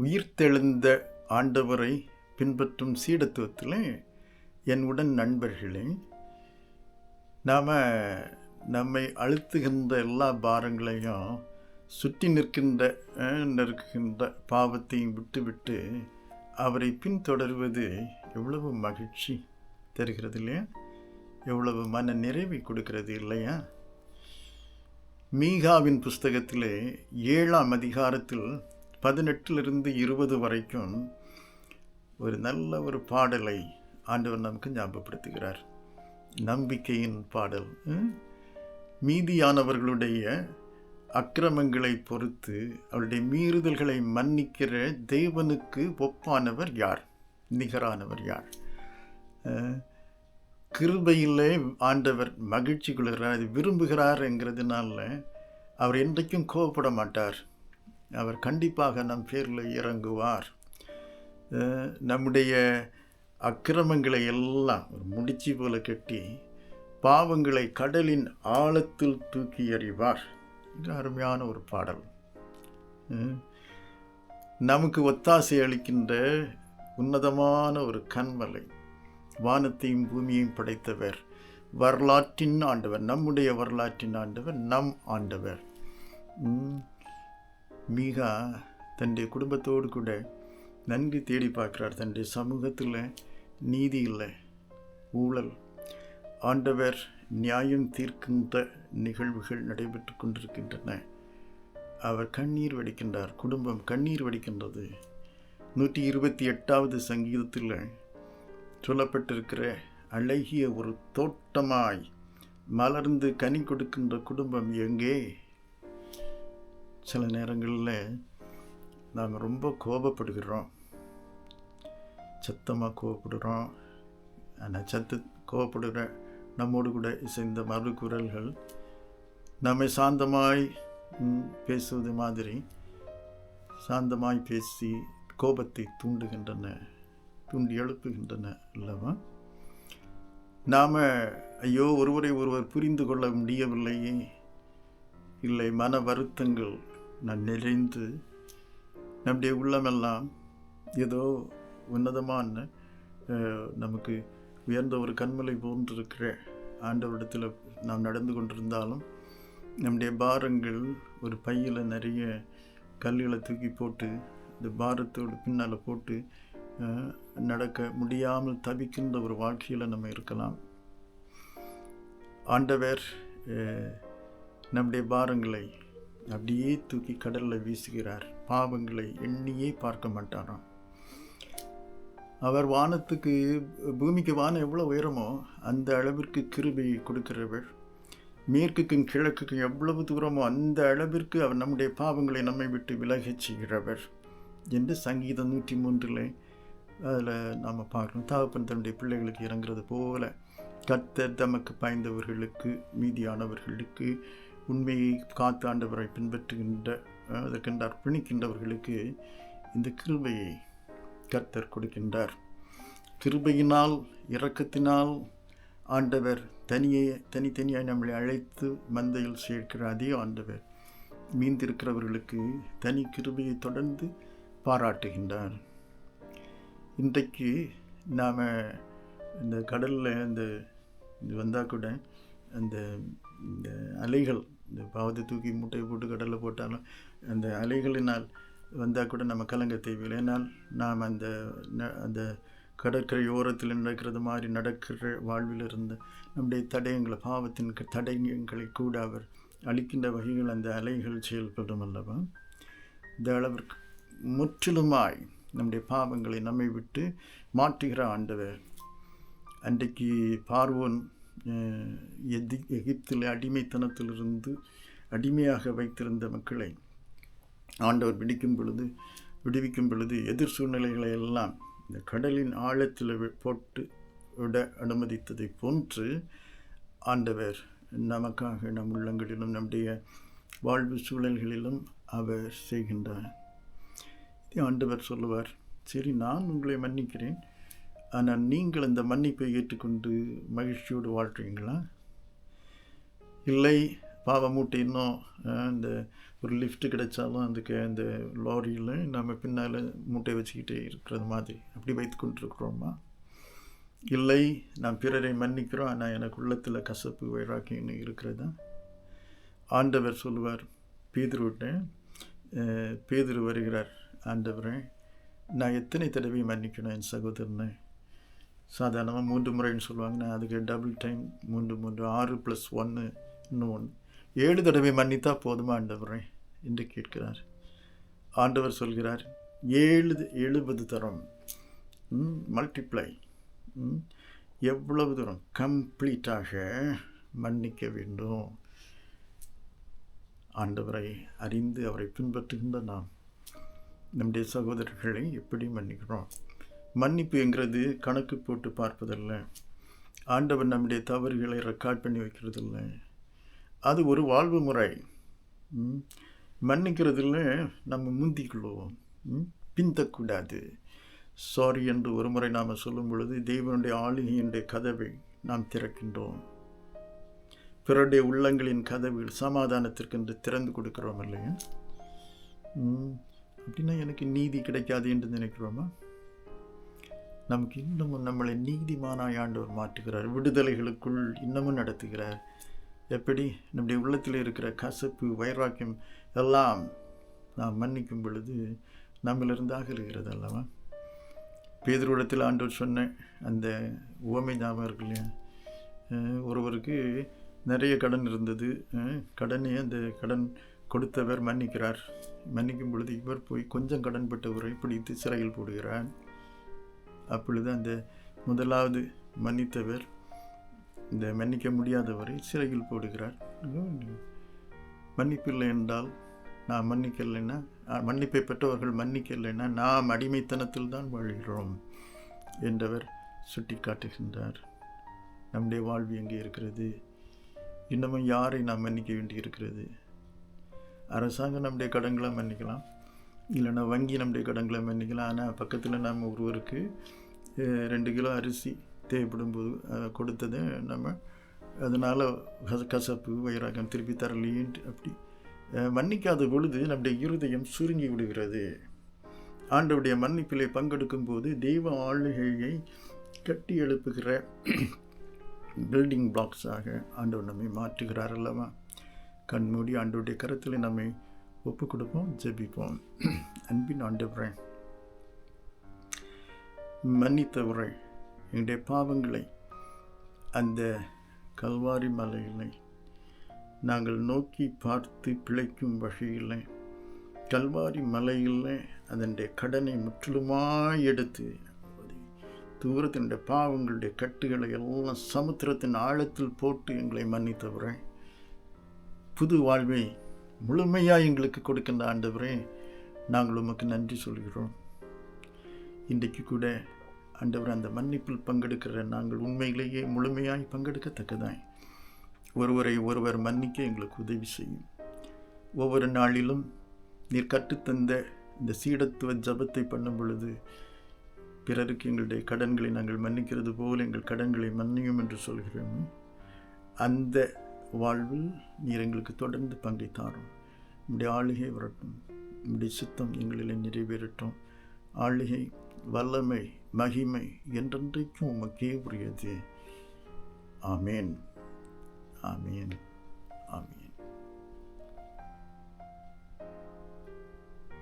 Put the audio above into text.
உயிர்த்தெழுந்த ஆண்டவரை பின்பற்றும் சீடத்துவத்தில் என் உடன் நண்பர்களே, நாம் நம்மை அழுத்துகின்ற எல்லா பாரங்களையும் சுற்றி நிற்கின்ற பாவத்தையும் விட்டுவிட்டு அவரை பின்தொடர்வது எவ்வளவு மகிழ்ச்சி தருகிறது இல்லையா? எவ்வளவு மன நிறைவை கொடுக்கிறது இல்லையா? மீகாவின் புஸ்தகத்திலே 7ஆம் அதிகாரத்தில் 18 20 வரைக்கும் ஒரு நல்ல ஒரு பாடலை ஆண்டவர் நமக்கு ஞாபகப்படுத்துகிறார். நம்பிக்கையின் பாடல். மீதியானவர்களுடைய அக்கிரமங்களை பொறுத்து அவருடைய மீறுதல்களை மன்னிக்கிற தேவனுக்கு ஒப்பானவர் யார்? நிகரானவர் யார்? கிருபையிலே ஆண்டவர் மகிழ்ச்சி கொள்கிறார், விரும்புகிறார் என்கிறதுனால அவர் என்றைக்கும் கோபப்பட மாட்டார். அவர் கண்டிப்பாக நம் பேரில் இறங்குவார். நம்முடைய அக்கிரமங்களை எல்லாம் ஒரு முடிச்சு போல கட்டி பாவங்களை கடலின் ஆழத்தில் தூக்கி எறிவார். இது அருமையான ஒரு பாடல். நமக்கு ஒத்தாசை அளிக்கின்ற உன்னதமான ஒரு கன்மலை, வானத்தையும் பூமியையும் படைத்தவர், வரலாற்றின் ஆண்டவர், நம்முடைய வரலாற்றின் ஆண்டவர், நம் ஆண்டவர். மீகா தன்னுடைய குடும்பத்தோடு கூட நன்கு தேடி பார்க்கிறார். தன்னுடைய சமூகத்தில் நீதி இல்லை, ஊழல், ஆண்டவர் நியாயம் தீர்க்கின்ற நிகழ்வுகள் நடைபெற்று கொண்டிருக்கின்றன. அவர் கண்ணீர் வடிக்கின்றார், குடும்பம் கண்ணீர் வடிக்கின்றது. 128வது சங்கீதத்தில் சொல்லப்பட்டிருக்கிற அழகிய ஒரு தோட்டமாய் மலர்ந்து கனி கொடுக்கின்ற குடும்பம் எங்கே? சில நேரங்களில் நாம் ரொம்ப கோபப்படுகிறோம், சத்தமாக கோபப்படுறோம். ஆனால் கோபப்படுகிற நம்மோடு கூட இசைந்த மறு குரல்கள் நம்மை சாந்தமாய் பேசுவது மாதிரி சாந்தமாய் பேசி கோபத்தை தூண்டி எழுப்புகின்றன அல்லவா? நாம் ஐயோ ஒருவரை ஒருவர் புரிந்து கொள்ள முடியவில்லையே, இல்லை மன வருத்தங்கள் நிறைந்து நம்முடைய உள்ளமெல்லாம் ஏதோ உன்னதமான நமக்கு உயர்ந்த ஒரு கண்மலை போன்றிருக்கிற ஆண்டவரிடத்தில் நாம் நடந்து கொண்டிருந்தாலும் நம்முடைய பாரங்கள் ஒரு பையில் நிறைய கல்லுகளை தூக்கி போட்டு இந்த பாரத்தோடு பின்னால் போட்டு நடக்க முடியாமல் தவிக்கின்ற ஒரு வாழ்க்கையில் நம்ம இருக்கலாம். ஆண்டவர் நம்முடைய பாரங்களை அப்படியே தூக்கி கடலில் வீசுகிறார். பாவங்களை எண்ணியே பார்க்க மாட்டாராம். அவர் வானத்துக்கு பூமிக்கு வானம் எவ்வளோ உயரமோ அந்த அளவிற்கு கிருபையை கொடுக்கிறவர். மேற்குக்கும் கிழக்குக்கும் எவ்வளவு தூரமோ அந்த அளவிற்கு அவர் நம்முடைய பாவங்களை நம்மை விட்டு விலகச் செய்கிறவர் என்று சங்கீதம் 103 அதில் நாம் பார்க்கணும். தகப்பன் தன்னுடைய பிள்ளைகளுக்கு இறங்குறது போல கர்த்தர் தமக்கு பாய்ந்தவர்களுக்கு, மீதியானவர்களுக்கு, உண்மையை காத்து ஆண்டவரை பின்பற்றுகின்ற அதற்கென்று அர்ப்பணிக்கின்றவர்களுக்கு இந்த கிருபையை கர்த்தர் கொடுக்கின்றார். கிருபையினால், இரக்கத்தினால் ஆண்டவர் தனித்தனியாக நம்மளை அழைத்து மந்தையில் சேர்க்கிற அதே ஆண்டவர் மீந்திருக்கிறவர்களுக்கு தனி கிருபையை தொடர்ந்து பாராட்டுகின்றார். இன்றைக்கு நாம் இந்த கடலில் இந்த வந்தால் கூட அந்த அலைகள், இந்த பாவத்தை தூக்கி மூட்டையை போட்டு கடலில் போட்டாலும் அந்த அலைகளினால் வந்தால் கூட நம்ம கலங்க தேவையில்லை. ஏன்னால் நாம் அந்த கடற்கரை ஓரத்தில் நடக்கிறது மாதிரி நடக்கிற வாழ்வில் இருந்த நம்முடைய தடயங்களை, பாவத்தின் தடயங்களை கூட அவர் அளிக்கின்ற வகைகள் அந்த அலைகள் செயல்படும் அல்லவா? இந்த அளவிற்கு முற்றிலுமாய் நம்முடைய பாவங்களை நம்மை விட்டு மாற்றுகிற ஆண்டவர். அன்றைக்கு பார்வோன் எகிப்தில் அடிமைத்தனத்திலிருந்து அடிமையாக வைத்திருந்த மக்களை ஆண்டவர் விடுவிக்கும் பொழுது எதிர் சூழ்நிலைகளை எல்லாம் இந்த கடலின் ஆழத்தில் போட்டு விட அனுமதித்ததை போன்று ஆண்டவர் நமக்காக நம் உள்ளங்களிலும் நம்முடைய வாழ்வு சூழல்களிலும் அவர் செய்கின்றார். ஆண்டவர் சொல்லுவார், சரி நான் உங்களை மன்னிக்கிறேன், ஆனால் நீங்கள் அந்த மன்னிப்பை ஏற்றுக்கொண்டு மகிழ்ச்சியோடு வாழ்கிறீங்களா? இல்லை, பாவ மூட்டை இன்னும் இந்த ஒரு லிஃப்ட் கிடைச்சாலும் அதுக்கு அந்த லாரியில் நம்ம பின்னால் மூட்டை வச்சுக்கிட்டே இருக்கிறது மாதிரி அப்படி வைத்து கொண்டிருக்கிறோமா? இல்லை, நான் பிறரை மன்னிக்கிறோம், ஆனால் எனக்கு உள்ளத்தில் கசப்பு வைராக்கியம் இருக்கிறதா? ஆண்டவர் சொல்லுவார் பேதுருவிட்ட, பேதுரு வருகிறார், ஆண்டவரே நான் எத்தனை தடவை மன்னிக்கணும் என் சகோதரனை? சாதாரணமாக 3 முறைன்னு சொல்லுவாங்க, நான் அதுக்கு டபுள் டைம் 3 6 + 1 இன்னும் 1 7 தடவை மன்னித்தா போதுமா ஆண்டவரே என்று கேட்கிறார். ஆண்டவர் சொல்கிறார் 70 தரம் மல்டிப்ளை, எவ்வளவு தூரம் கம்ப்ளீட்டாக மன்னிக்க வேண்டும். ஆண்டவரை அறிந்து அவரை பின்பற்றுகின்ற நாம் நம்முடைய சகோதரர்களை எப்படி மன்னிக்கிறோம்? மன்னிப்பு என்கிறது கணக்கு போட்டு பார்ப்பதில்லை. ஆண்டவர் நம்முடைய தவறுகளை ரெக்கார்ட் பண்ணி வைக்கிறதில்லை. அது ஒரு வாழ்வு முறை. மன்னிக்கிறதில்ல நம்ம முந்திக்கொள்வோம், பிந்தக்கூடாது. சாரி என்று ஒரு முறை நாம் சொல்லும் பொழுது தேவனுடைய ஆளுகையினுடைய கதவை நாம் திறக்கின்றோம். பிறருடைய உள்ளங்களின் கதவுகள் சமாதானத்திற்கென்று திறந்து கொடுக்கிறோம் இல்லையா? அப்படின்னா எனக்கு நீதி கிடைக்காது என்று நினைக்கிறோமா? நமக்கு இன்னமும் நம்மளை நீதிமானாய் ஆண்டவர் மாற்றுகிறார், விடுதலைகளுக்குள் இன்னமும் நடத்துகிறார். எப்படி? நம்முடைய உள்ளத்தில் இருக்கிற கசப்பு வைராக்கியம் எல்லாம் நாம் மன்னிக்கும் பொழுது நம்மளிருந்து அகலுகிறது அல்லவா? பேதுருவிடத்தில் ஆண்டவர் சொன்ன அந்த உவமை ஞாபகம் இருக்கு இல்லையா? ஒருவருக்கு நிறைய கடன் இருந்தது. கடனை அந்த கடன் கொடுத்தவர் மன்னிக்கிறார். மன்னிக்கும் பொழுது இவர் போய் கொஞ்சம் கடன் பட்டவரை பிடித்து சிறையில் போடுகிறார். அப்பொழுது அந்த முதலாவது மன்னித்தவர் இந்த மன்னிக்க முடியாதவரை சிறையில் போடுகிறார். மன்னிப்பில்லை என்றால், நான் மன்னிக்கலைன்னா, மன்னிப்பை பெற்றவர்கள் மன்னிக்கலைன்னா நாம் அடிமைத்தனத்தில் தான் வாழ்கிறோம் என்றவர் சுட்டி காட்டுகின்றார். நம்முடைய வாழ்வு எங்கே இருக்கிறது? இன்னமும் யாரை நாம் மன்னிக்க வேண்டியிருக்கிறது? அரசாங்கம் நம்முடைய கடன்களை மன்னிக்கலாம், இல்லைன்னா வங்கி நம்முடைய கடன்களை மன்னிக்கலாம். ஆனால் பக்கத்தில் நம்ம ஒருவருக்கு 2 கிலோ அரிசி தேவைப்படும் போது கொடுத்ததை நம்ம அதனால் கசப்பு வைராகம் திருப்பி தரலையேன்ட்டு அப்படி மன்னிக்காத பொழுது நம்முடைய இருதயம் சுருங்கி விடுகிறது. ஆண்டவருடைய மன்னிப்பிலே பங்கெடுக்கும் போது தெய்வ ஆளுகையை கட்டி எழுப்புகிற பில்டிங் பிளாக்ஸாக ஆண்டவர் நம்மை மாற்றுகிறார் அல்லவா? கண்மூடி ஆண்டவருடைய கருத்தில் நம்மை ஒப்பு கொடுப்போம், ஜெபிப்போம். அன்பின் ஆண்டவரே, மன்னித்தவரை எங்களுடைய பாவங்களை அந்த கல்வாரி மலையிலே நாங்கள் நோக்கி பார்த்து பிழைக்கும் வகையில் கல்வாரி மலையில் அதனுடைய கடனை முற்றிலுமாய் எடுத்து தூரத்தினுடைய பாவங்களுடைய கட்டுகளை எல்லாம் சமுத்திரத்தின் ஆழத்தில் போட்டு எங்களை மன்னித்தவரே, புது வாழ்வை முழுமையாக எங்களுக்கு கொடுக்கின்ற ஆண்டவரே, நாங்கள் உமக்கு நன்றி சொல்கிறோம். இன்றைக்கு கூட ஆண்டவர் அந்த மன்னிப்பில் பங்கெடுக்கிற நாங்கள் உண்மையிலேயே முழுமையாய் பங்கெடுக்கத்தக்கதாய் ஒருவரை ஒருவர் மன்னிக்க எங்களுக்கு உதவி செய்யும். ஒவ்வொரு நாளிலும் நீர் கற்றுத்தந்த இந்த சீடத்துவ ஜபத்தை பண்ணும் பொழுது பிறருக்கு எங்களுடைய கடன்களை நாங்கள் மன்னிக்கிறது போல் எங்கள் கடன்களை மன்னியும் என்று சொல்கிறோம். அந்த வாழ்வில் நீர் எங்களுக்கு தொடர்ந்து பங்கை தாரும். நம்முடைய ஆளுகை வரட்டும், நம்முடைய சித்தம் எங்களிலே நிறைவேறட்டும். ஆளுகை, வல்லமை, மகிமை என்றென்றைக்கும் உமக்கே உரியது. ஆமேன், ஆமேன்.